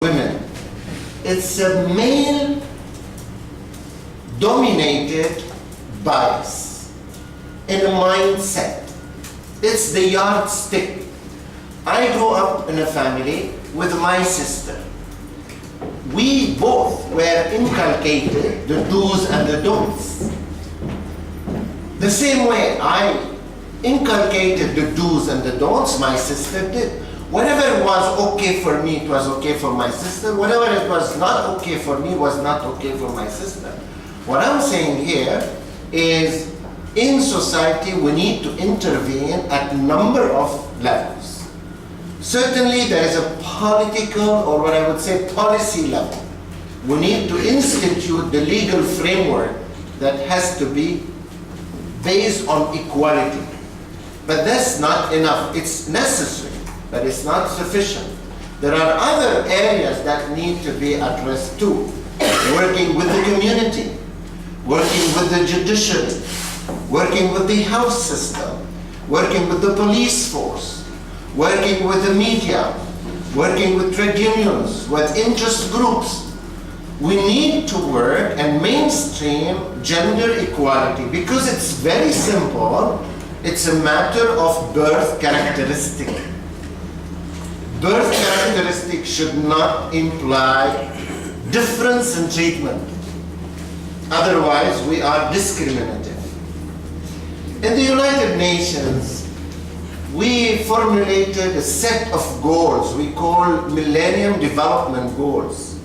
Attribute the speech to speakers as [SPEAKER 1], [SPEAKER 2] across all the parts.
[SPEAKER 1] women. It's a male-dominated bias in a mindset. It's the yardstick. I grew up in a family with my sister. We both were inculcated the do's and the don'ts. The same way I inculcated the do's and the don'ts, my sister did. Whatever was okay for me, it was okay for my sister. Whatever it was not okay for me was not okay for my sister. What I'm saying here is, in society, we need to intervene at a number of levels. Certainly, there is a political, or what I would say, policy level. We need to institute the legal framework that has to be based on equality. But that's not enough. It's necessary, but it's not sufficient. There are other areas that need to be addressed too. Working with the community, working with the judiciary, working with the health system, working with the police force, working with the media, working with trade unions, with interest groups. We need to work and mainstream gender equality because it's very simple. It's a matter of birth characteristic. Birth characteristic should not imply difference in treatment. Otherwise, we are discriminative. In the United Nations, we formulated a set of goals we call Millennium Development Goals.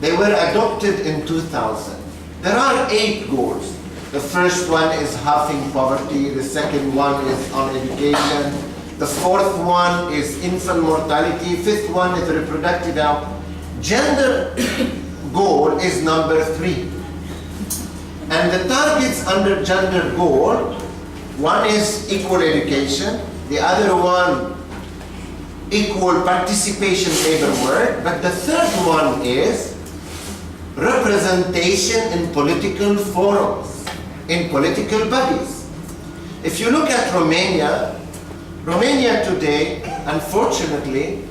[SPEAKER 1] They were adopted in 2000. There are 8 goals. The first one is halving poverty. The second one is on education. The fourth one is infant mortality. Fifth one is reproductive health. Gender goal is number 3. And the targets under gender goal, one is equal education, the other one equal participation in labor work, but the third one is representation in political forums, in political bodies. If you look at Romania today, unfortunately,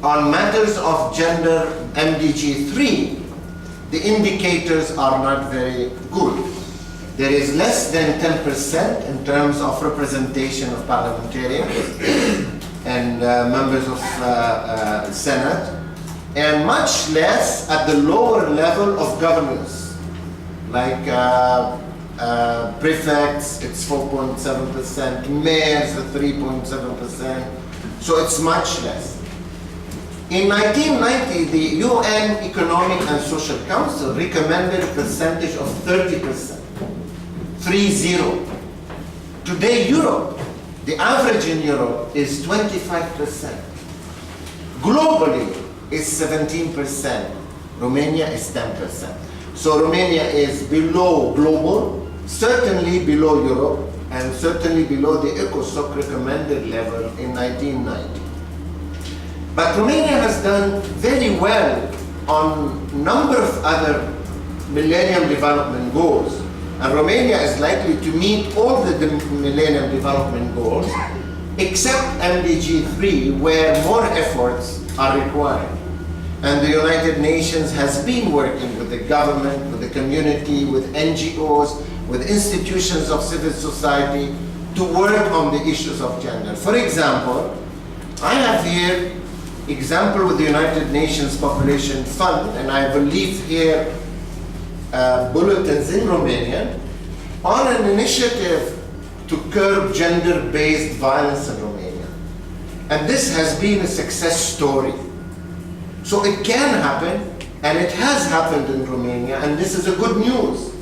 [SPEAKER 1] on matters of gender MDG 3, the indicators are not very good. There is less than 10% in terms of representation of parliamentarians and members of Senate, and much less at the lower level of governance, like prefects, it's 4.7%, mayors, 3.7%, so it's much less. In 1990, the UN Economic and Social Council recommended a percentage of 30%, 30. Today, Europe, the average in Europe is 25%. Globally, is 17%. Romania is 10%. So Romania is below global, certainly below Europe, and certainly below the ECOSOC recommended level in 1990. But Romania has done very well on a number of other Millennium Development Goals. And Romania is likely to meet all the Millennium Development Goals, except MDG 3, where more efforts are required. And the United Nations has been working with the government, with the community, with NGOs, with institutions of civil society to work on the issues of gender. For example, I have here example with the United Nations Population Fund, and I will leave here bulletins in Romanian on an initiative to curb gender-based violence in Romania. And this has been a success story. So it can happen, and it has happened in Romania, and this is a good news.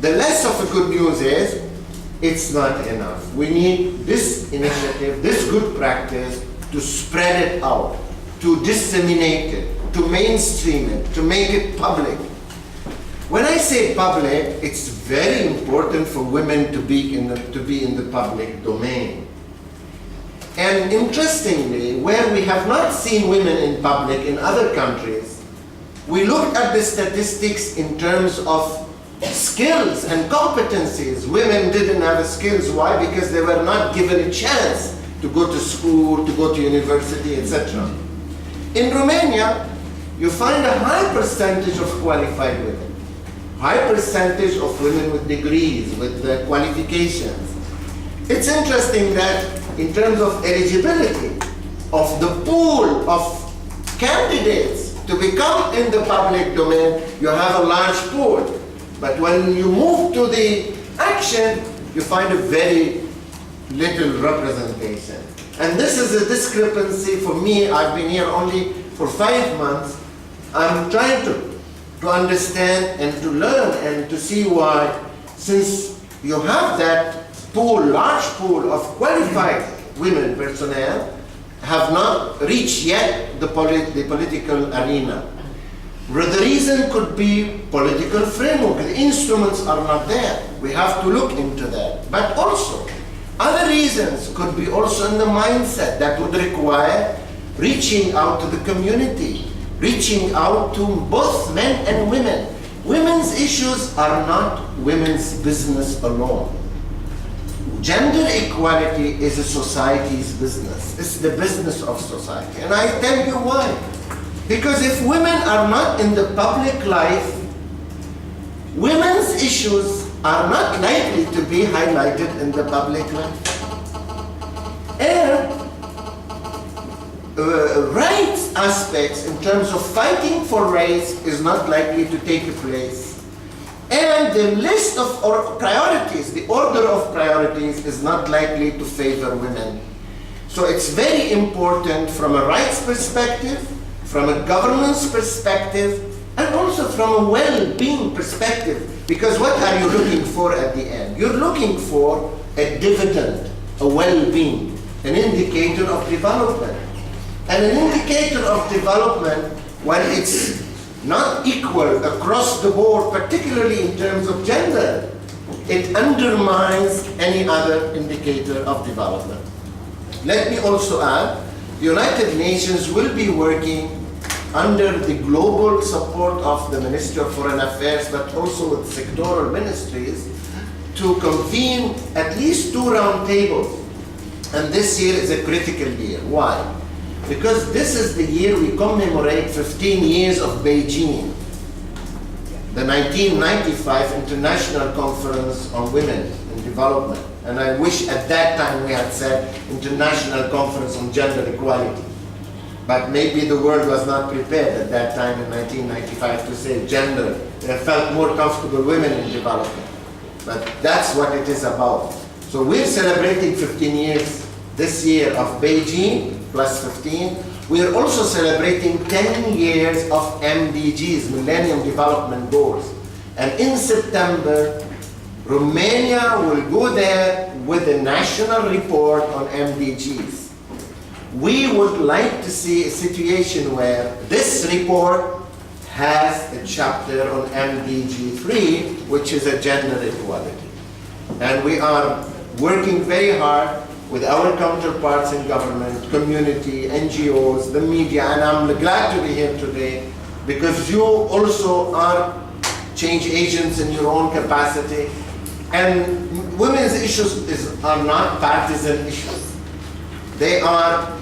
[SPEAKER 1] The less of a good news is, it's not enough. We need this initiative, this good practice, to spread it out, to disseminate it, to mainstream it, to make it public. When I say public, it's very important for women to be in the public domain. And interestingly, where we have not seen women in public in other countries, we looked at the statistics in terms of skills and competencies. Women didn't have skills. Why? Because they were not given a chance to go to school, to go to university, etc. In Romania, you find a high percentage of qualified women, high percentage of women with degrees, with qualifications. It's interesting that in terms of eligibility of the pool of candidates to become in the public domain, you have a large pool. But when you move to the action, you find a very little representation. And this is a discrepancy for me. I've been here only for 5 months. I'm trying to understand and to learn and to see why, since you have that pool, large pool of qualified women personnel, have not reached yet the political arena. The reason could be political framework. The instruments are not there. We have to look into that. But also, other reasons could be also in the mindset that would require reaching out to the community, reaching out to both men and women. Women's issues are not women's business alone. Gender equality is a society's business. It's the business of society. And I tell you why. Because if women are not in the public life, women's issues are not likely to be highlighted in the public life. And rights aspects in terms of fighting for rights is not likely to take place. And the list of priorities, the order of priorities is not likely to favor women. So it's very important from a rights perspective, from a governance perspective, and also from a well-being perspective. Because what are you looking for at the end? You're looking for a dividend, a well-being, an indicator of development. And an indicator of development, when it's not equal across the board, particularly in terms of gender, it undermines any other indicator of development. Let me also add, the United Nations will be working under the global support of the Ministry of Foreign Affairs, but also with sectoral ministries, to convene at least 2 roundtables. And this year is a critical year. Why? Because this is the year we commemorate 15 years of Beijing, the 1995 International Conference on Women in Development. And I wish at that time we had said International Conference on Gender Equality. But maybe the world was not prepared at that time in 1995 to say gender. They felt more comfortable women in development. But that's what it is about. So we're celebrating 15 years this year of Beijing, plus 15. We are also celebrating 10 years of MDGs, Millennium Development Goals. And in September, Romania will go there with a national report on MDGs. We would like to see a situation where this report has a chapter on MDG 3, which is a gender equality. And we are working very hard with our counterparts in government, community, NGOs, the media, and I'm glad to be here today because you also are change agents in your own capacity. And women's issues are not partisan issues. They are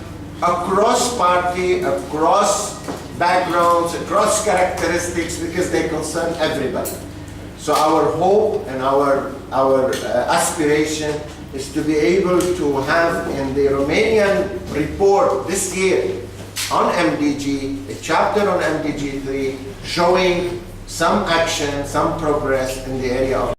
[SPEAKER 1] across party, across backgrounds, across characteristics, because they concern everybody. So our hope and our aspiration is to be able to have in the Romanian report this year on MDG, a chapter on MDG 3, showing some action, some progress in the area of